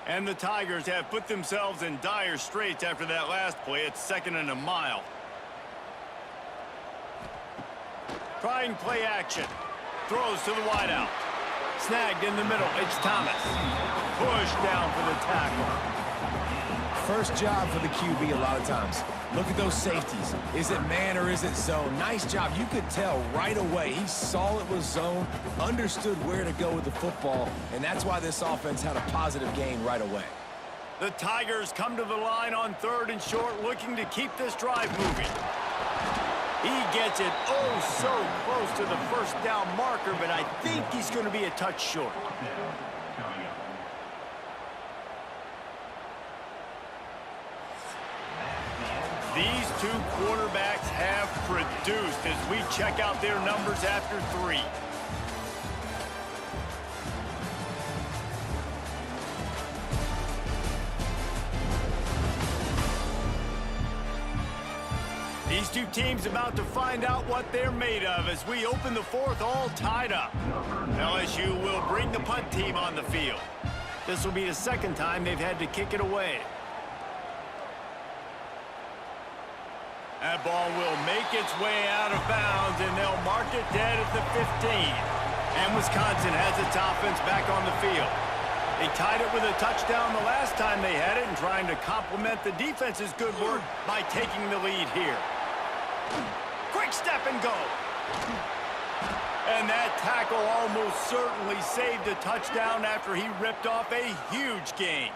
And the Tigers have put themselves in dire straits after that last play. It's 2nd and a mile. Trying play action. Throws to the wideout. Snagged in the middle. It's Thomas. Pushed down for the tackle. First job for the QB a lot of times. Look at those safeties. Is it man or is it zone? Nice job. You could tell right away. He saw it was zone, understood where to go with the football, and that's why this offense had a positive gain right away. The Tigers come to the line on 3rd and short, looking to keep this drive moving. He gets it oh so close to the first down marker, but I think he's going to be a touch short. These two quarterbacks have produced as we check out their numbers after 3. These two teams about to find out what they're made of as we open the 4th all tied up. LSU will bring the punt team on the field. This will be the 2nd time they've had to kick it away. That ball will make its way out of bounds, and they'll mark it dead at the 15. And Wisconsin has its offense back on the field. They tied it with a touchdown the last time they had it and trying to complement the defense's good work by taking the lead here. Quick step and go. And that tackle almost certainly saved a touchdown after he ripped off a huge gain.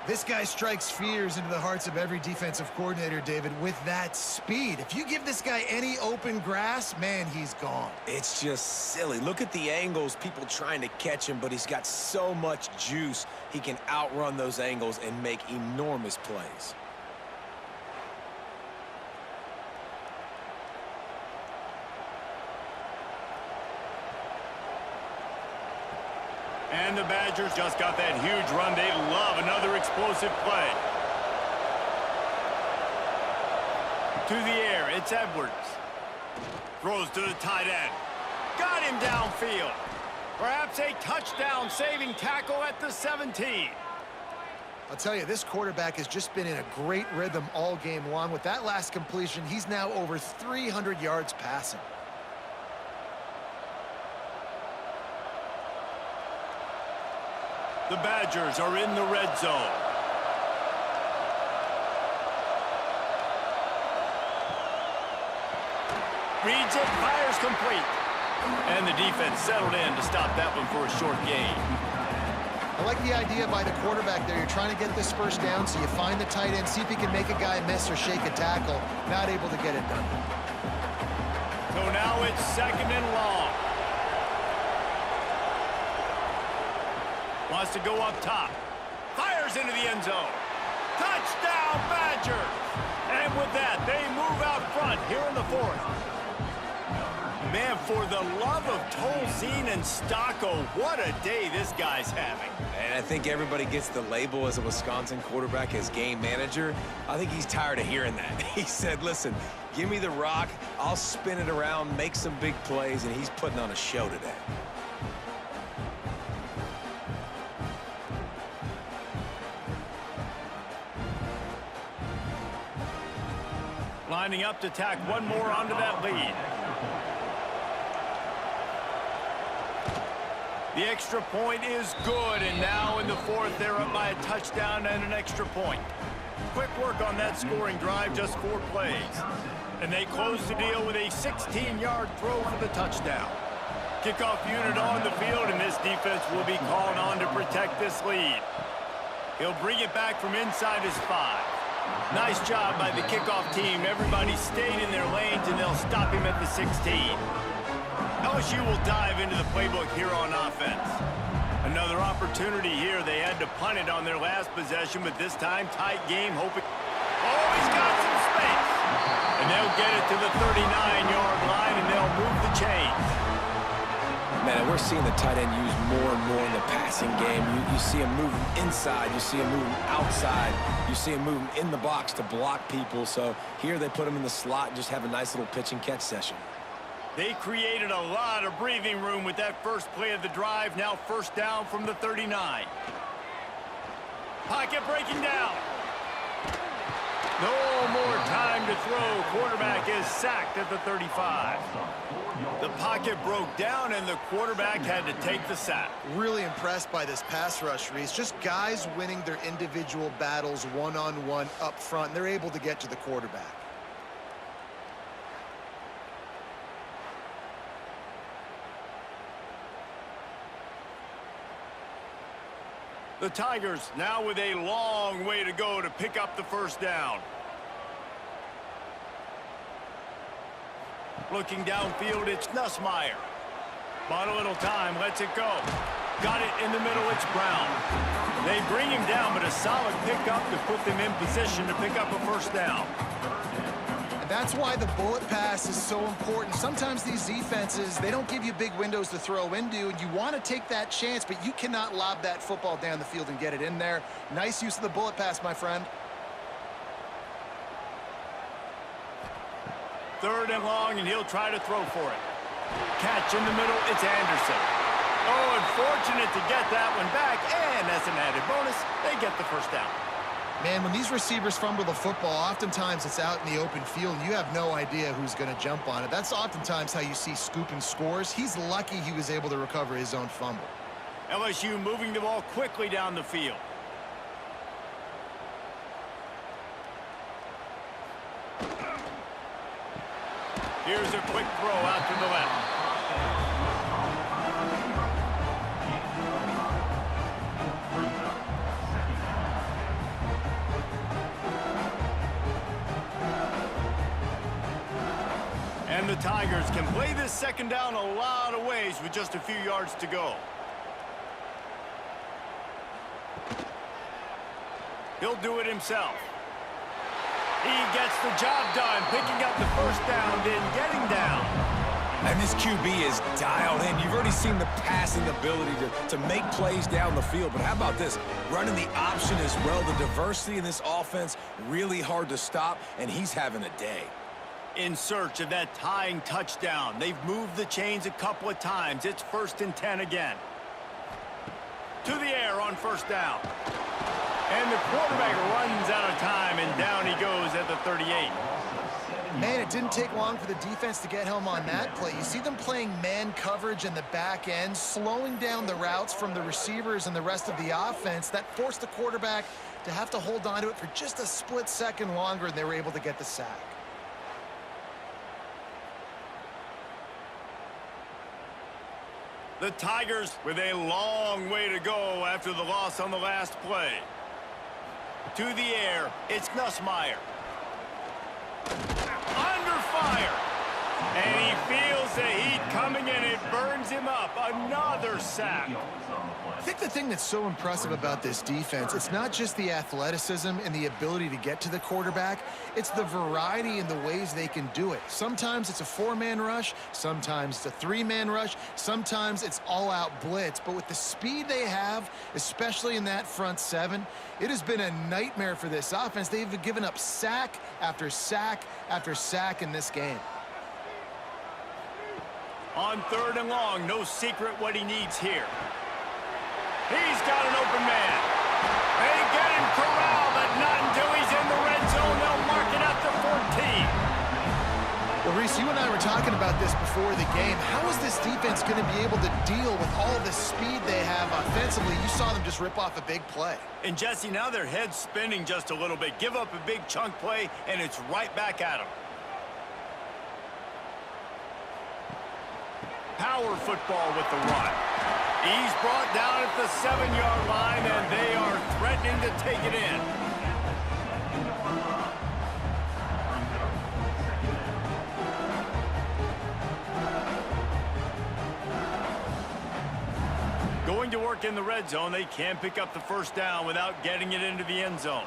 This guy strikes fears into the hearts of every defensive coordinator, David, with that speed. If you give this guy any open grass, man, he's gone. It's just silly. Look at the angles, people trying to catch him, but he's got so much juice. He can outrun those angles and make enormous plays. And the Badgers just got that huge run. They love another explosive play. To the air, it's Edwards. Throws to the tight end. Got him downfield. Perhaps a touchdown-saving tackle at the 17. I'll tell you, this quarterback has just been in a great rhythm all game long. With that last completion, he's now over 300 yards passing. The Badgers are in the red zone. Reads it, fires complete. And the defense settled in to stop that one for a short gain. I like the idea by the quarterback there. You're trying to get this first down, so you find the tight end, see if he can make a guy miss or shake a tackle. Not able to get it done. So now it's 2nd and long. Wants to go up top. Fires into the end zone. Touchdown, Badgers! And with that, they move out front here in the 4th. Man, for the love of Tolzien and Stocco, what a day this guy's having. And I think everybody gets the label as a Wisconsin quarterback as game manager. I think he's tired of hearing that. He said, listen, give me the rock, I'll spin it around, make some big plays, and he's putting on a show today. Lining up to tack one more onto that lead. The extra point is good, and now in the 4th, they're up by a touchdown and an extra point. Quick work on that scoring drive, just 4 plays. And they close the deal with a 16-yard throw for the touchdown. Kickoff unit on the field, and this defense will be called on to protect this lead. He'll bring it back from inside his 5. Nice job by the kickoff team. Everybody stayed in their lanes, and they'll stop him at the 16. LSU will dive into the playbook here on offense. Another opportunity here. They had to punt it on their last possession, but this time tight game, hoping... Oh, he's got some space! And they'll get it to the 39-yard line, and they'll move the chains. Man, we're seeing the tight end used more and more in the passing game. You see him moving inside. You see him moving outside. You see him moving in the box to block people. So here they put him in the slot and just have a nice little pitch and catch session. They created a lot of breathing room with that first play of the drive. Now 1st down from the 39. Pocket breaking down. No more time to throw. Quarterback is sacked at the 35. The pocket broke down, and the quarterback had to take the sack. Really impressed by this pass rush, Reese. Just guys winning their individual battles one-on-one up front. They're able to get to the quarterback. The Tigers now with a long way to go to pick up the first down. Looking downfield, it's Nussmeier. Bought a little time, lets it go. Got it in the middle, it's Brown. They bring him down, but a solid pickup to put them in position to pick up a first down. That's why the bullet pass is so important. Sometimes these defenses, they don't give you big windows to throw into, and you want to take that chance, but you cannot lob that football down the field and get it in there. Nice use of the bullet pass, my friend. Third and long, and he'll try to throw for it. Catch in the middle, it's Anderson. Oh, unfortunate to get that one back, and as an added bonus, they get the first down. Man, when these receivers fumble the football, oftentimes it's out in the open field, and you have no idea who's going to jump on it. That's oftentimes how you see scooping scores. He's lucky he was able to recover his own fumble. LSU moving the ball quickly down the field. Here's a quick throw out to the left. And the Tigers can play this second down a lot of ways with just a few yards to go. He'll do it himself. He gets the job done, picking up the first down and getting down. And this QB is dialed in. You've already seen the passing ability to make plays down the field. But how about this? Running the option as well. The diversity in this offense, really hard to stop, and he's having a day. In search of that tying touchdown. They've moved the chains a couple of times. It's 1st and 10 again. To the air on first down. And the quarterback runs out of time, and down he goes at the 38. Man, it didn't take long for the defense to get home on that play. You see them playing man coverage in the back end, slowing down the routes from the receivers and the rest of the offense. That forced the quarterback to have to hold on to it for just a split second longer, and they were able to get the sack. The Tigers with a long way to go after the loss on the last play. To the air, it's Nussmeier. Under fire. And he feels the heat coming in. It burns him up. Another sack. I think the thing that's so impressive about this defense, it's not just the athleticism and the ability to get to the quarterback. It's the variety in the ways they can do it. Sometimes it's a 4-man rush. Sometimes it's a 3-man rush. Sometimes it's all-out blitz. But with the speed they have, especially in that front 7, it has been a nightmare for this offense. They've given up sack after sack after sack in this game. On 3rd and long, no secret what he needs here. He's got an open man. They get him corralled, but not until he's in the red zone. They'll mark it at the 14. Well, Reese, you and I were talking about this before the game. How is this defense going to be able to deal with all the speed they have offensively? You saw them just rip off a big play. And, Jesse, now their head's spinning just a little bit. Give up a big chunk play, and it's right back at them. Power football with the run. He's brought down at the 7-yard line, and they are threatening to take it in. Going to work in the red zone, they can pick up the first down without getting it into the end zone.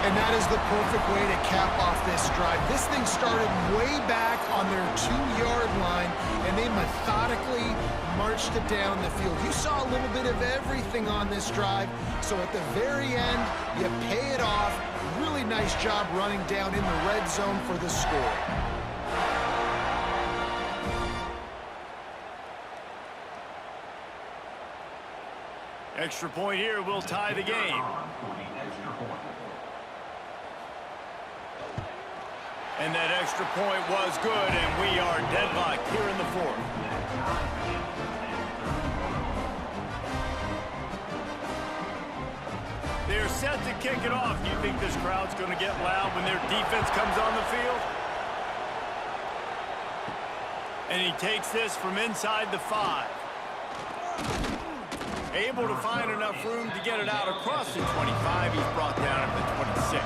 And that is the perfect way to cap off this drive. This thing started way back on their 2-yard line, and they methodically marched it down the field. You saw a little bit of everything on this drive, so at the very end, you pay it off. Really nice job running down in the red zone for the score. Extra point here will tie the game. And that extra point was good, and we are deadlocked here in the 4th. They're set to kick it off. Do you think this crowd's going to get loud when their defense comes on the field? And he takes this from inside the 5. Able to find enough room to get it out across the 25. He's brought down at the 26.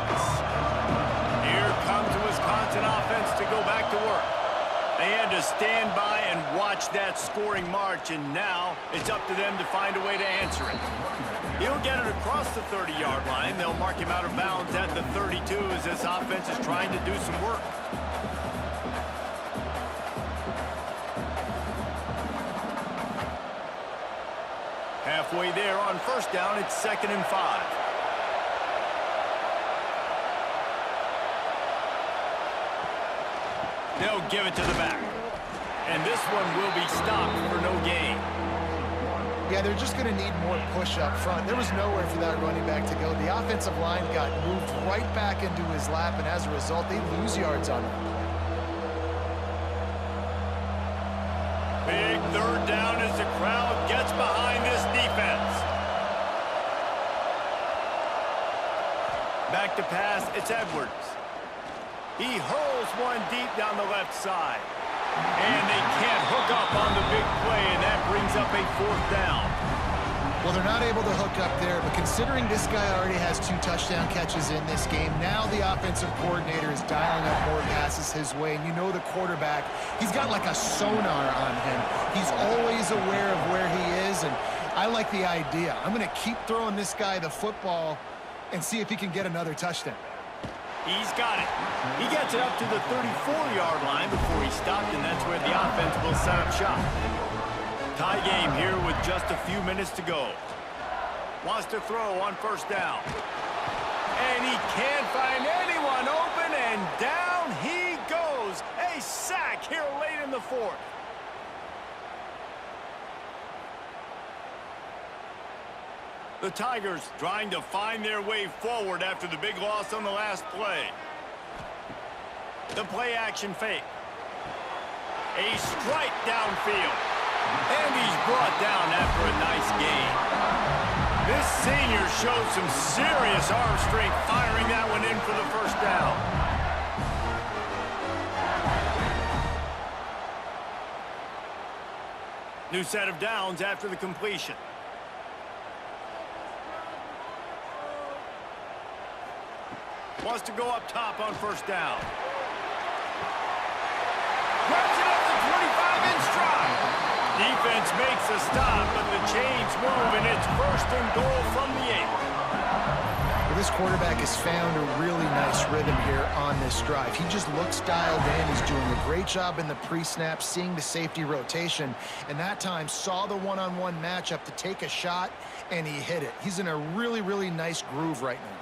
Here comes the Wisconsin offense to go back to work. They had to stand by and watch that scoring march, and now it's up to them to find a way to answer it. He'll get it across the 30-yard line. They'll mark him out of bounds at the 32 as this offense is trying to do some work. Halfway there on first down, it's 2nd and 5. They'll give it to the back. And this one will be stopped for no gain. Yeah, they're just going to need more push up front. There was nowhere for that running back to go. The offensive line got moved right back into his lap, and as a result, they lose yards on him. Big 3rd down as the crowd gets behind this defense. Back to pass, it's Edwards. He hurls one deep down the left side. And they can't hook up on the big play, and that brings up a 4th down. Well, they're not able to hook up there, but considering this guy already has 2 touchdown catches in this game, now the offensive coordinator is dialing up more passes his way. And you know the quarterback, he's got like a sonar on him. He's always aware of where he is, and I like the idea. I'm going to keep throwing this guy the football and see if he can get another touchdown. He's got it. He gets it up to the 34-yard line before he stopped, and that's where the offense will set up shop. Tie game here with just a few minutes to go. Wants to throw on first down. And he can't find anyone open, and down he goes. A sack here late in the 4th. The Tigers trying to find their way forward after the big loss on the last play. The play-action fake. A strike downfield. And he's brought down after a nice gain. This senior showed some serious arm strength firing that one in for the first down. New set of downs after the completion. Wants to go up top on first down. Grabs it at the 25 in stride. Defense makes a stop, but the chains move, and it's 1st and goal from the 8. Well, this quarterback has found a really nice rhythm here on this drive. He just looks dialed in. He's doing a great job in the pre-snap, seeing the safety rotation, and that time saw the one-on-one matchup to take a shot, and he hit it. He's in a really, really nice groove right now.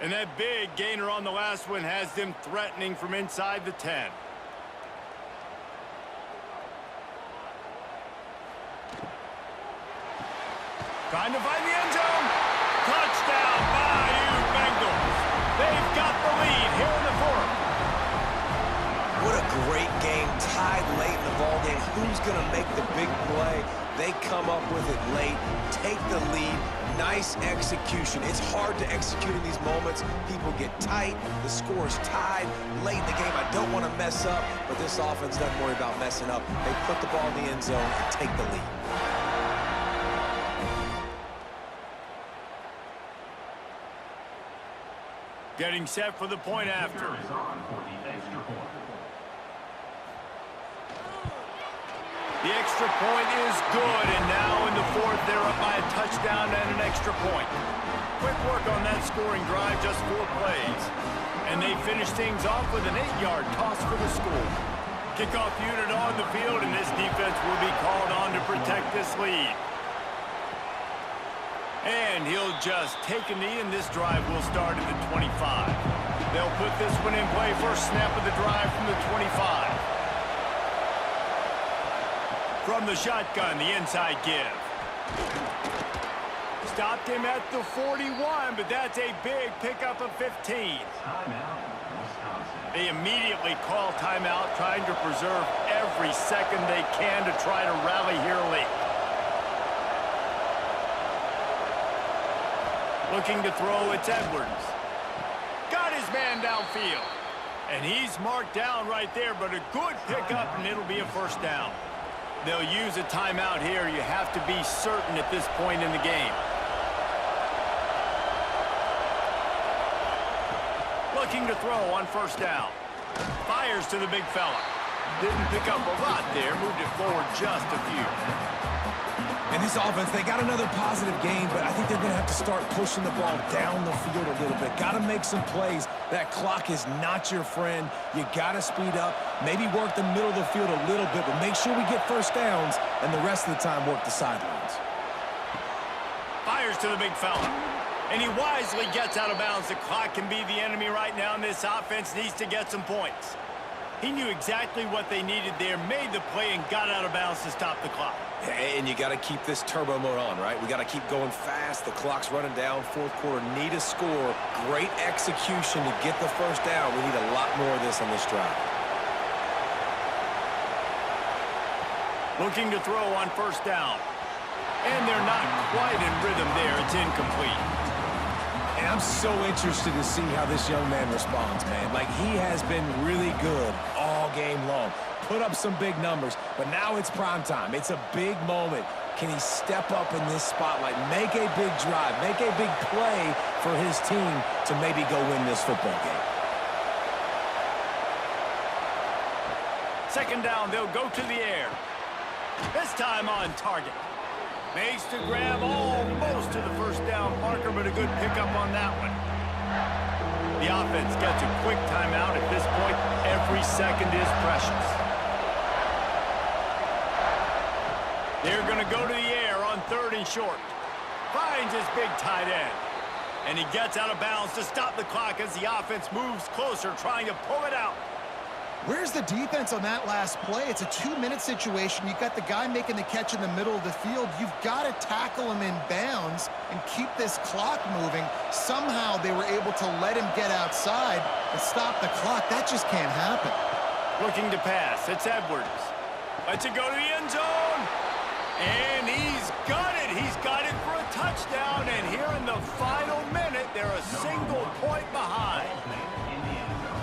And that big gainer on the last one has them threatening from inside the 10. Trying to find the end zone. Touchdown, Bayou Bengals. They've got the lead here in the 4th. What a great game, tied late in the ball game. Who's going to make the big play? They come up with it late, take the lead. Nice execution. It's hard to execute in these moments. People get tight. The score's tied late in the game. I don't want to mess up, but this offense doesn't worry about messing up. They put the ball in the end zone and take the lead. Getting set for the point after. The extra point is good, and now in the 4th, they're up by a touchdown and an extra point. Quick work on that scoring drive, just 4 plays. And they finish things off with an 8-yard toss for the score. Kickoff unit on the field, and this defense will be called on to protect this lead. And he'll just take a knee, and this drive will start at the 25. They'll put this one in play. First snap of the drive from the 25. From the shotgun, the inside give. Stopped him at the 41, but that's a big pickup of 15. Timeout, Wisconsin. They immediately call timeout, trying to preserve every second they can to try to rally here late. Looking to throw, it's Edwards. Got his man downfield. And he's marked down right there, but a good pickup, and it'll be a first down. They'll use a timeout here. You have to be certain at this point in the game. Looking to throw on first down. Fires to the big fella. Didn't pick up a lot there. Moved it forward just a few. And this offense, they got another positive game, but I think they're going to have to start pushing the ball down the field a little bit. Got to make some plays. That clock is not your friend. You got to speed up. Maybe work the middle of the field a little bit, but make sure we get first downs, and the rest of the time work the sidelines. Fires to the big fella. And he wisely gets out of bounds. The clock can be the enemy right now, and this offense needs to get some points. He knew exactly what they needed there, made the play, and got out of bounds to stop the clock. And you got to keep this turbo mode on, right? We got to keep going fast. The clock's running down. Fourth quarter, need a score. Great execution to get the first down. We need a lot more of this on this drive. Looking to throw on first down. And they're not quite in rhythm there. It's incomplete. And I'm so interested to see how this young man responds, man. Like, he has been really good all game long. Put up some big numbers, but now it's prime time. It's a big moment. Can he step up in this spotlight, make a big drive, make a big play for his team to maybe go win this football game? Second down, they'll go to the air. This time on target. Makes the grab almost to the first down marker, but a good pickup on that one. The offense gets a quick timeout. At this point, every second is precious. They're going to go to the air on third and short. Finds his big tight end. And he gets out of bounds to stop the clock as the offense moves closer, trying to pull it out. Where's the defense on that last play? It's a 2-minute situation. You've got the guy making the catch in the middle of the field. You've got to tackle him in bounds and keep this clock moving. Somehow they were able to let him get outside and stop the clock. That just can't happen. Looking to pass. It's Edwards. Lets it go to the end zone. And he's got it. He's got it for a touchdown. And here in the final minute, they're a single point behind.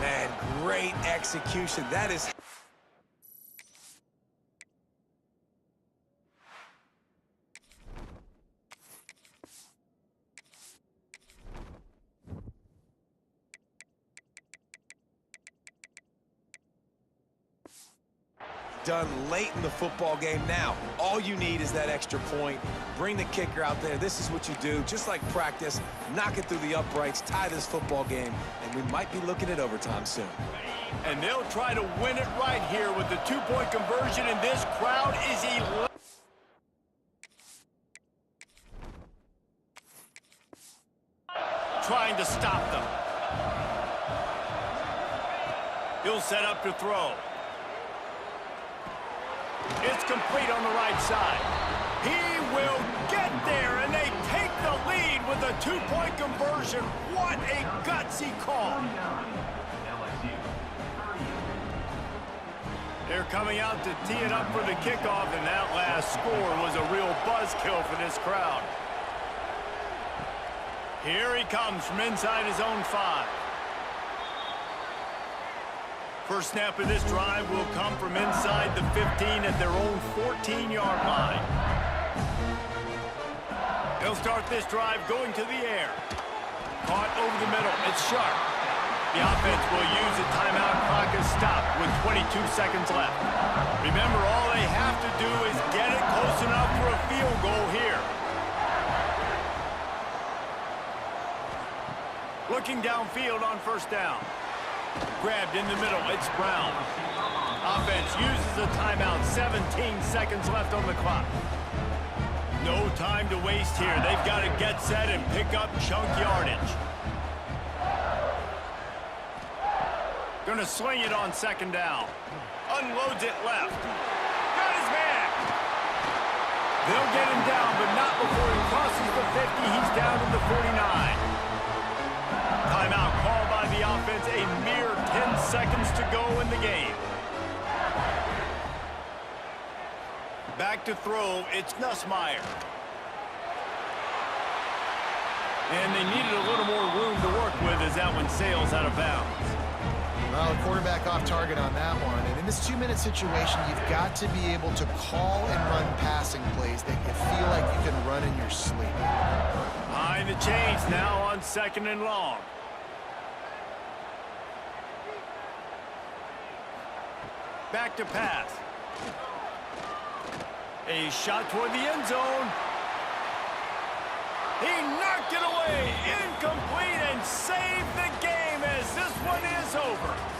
Man, great execution. That is... done late in the football game. Now, all you need is that extra point. Bring the kicker out there. This is what you do. Just like practice, knock it through the uprights, tie this football game, and we might be looking at overtime soon. And they'll try to win it right here with the two-point conversion, and this crowd is electric. Trying to stop them. He'll set up to throw. It's complete on the right side. He will get there, and they take the lead with a two-point conversion. What a gutsy call. They're coming out to tee it up for the kickoff, and that last score was a real buzzkill for this crowd. Here he comes from inside his own 5. First snap of this drive will come from inside the 15 at their own 14-yard line. They'll start this drive going to the air. Caught over the middle. It's sharp. The offense will use a timeout. Clock is stopped with 22 seconds left. Remember, all they have to do is get it close enough for a field goal here. Looking downfield on first down. Grabbed in the middle, it's Brown. Offense uses a timeout, 17 seconds left on the clock. No time to waste here. They've got to get set and pick up chunk yardage. Gonna swing it on second down. Unloads it left. Got his man. They'll get him down, but not before he crosses the 50. He's down to the 49. Timeout called by the offense, a mere 10 seconds to go in the game. Back to throw, it's Nussmeier. And they needed a little more room to work with as that one sails out of bounds. Well, the quarterback off target on that one. And in this 2-minute situation, you've got to be able to call and run passing plays that you feel like you can run in your sleep. Behind the chains now on 2nd and long. Back to pass. A shot toward the end zone. He knocked it away. Incomplete and saved the game as this one is over.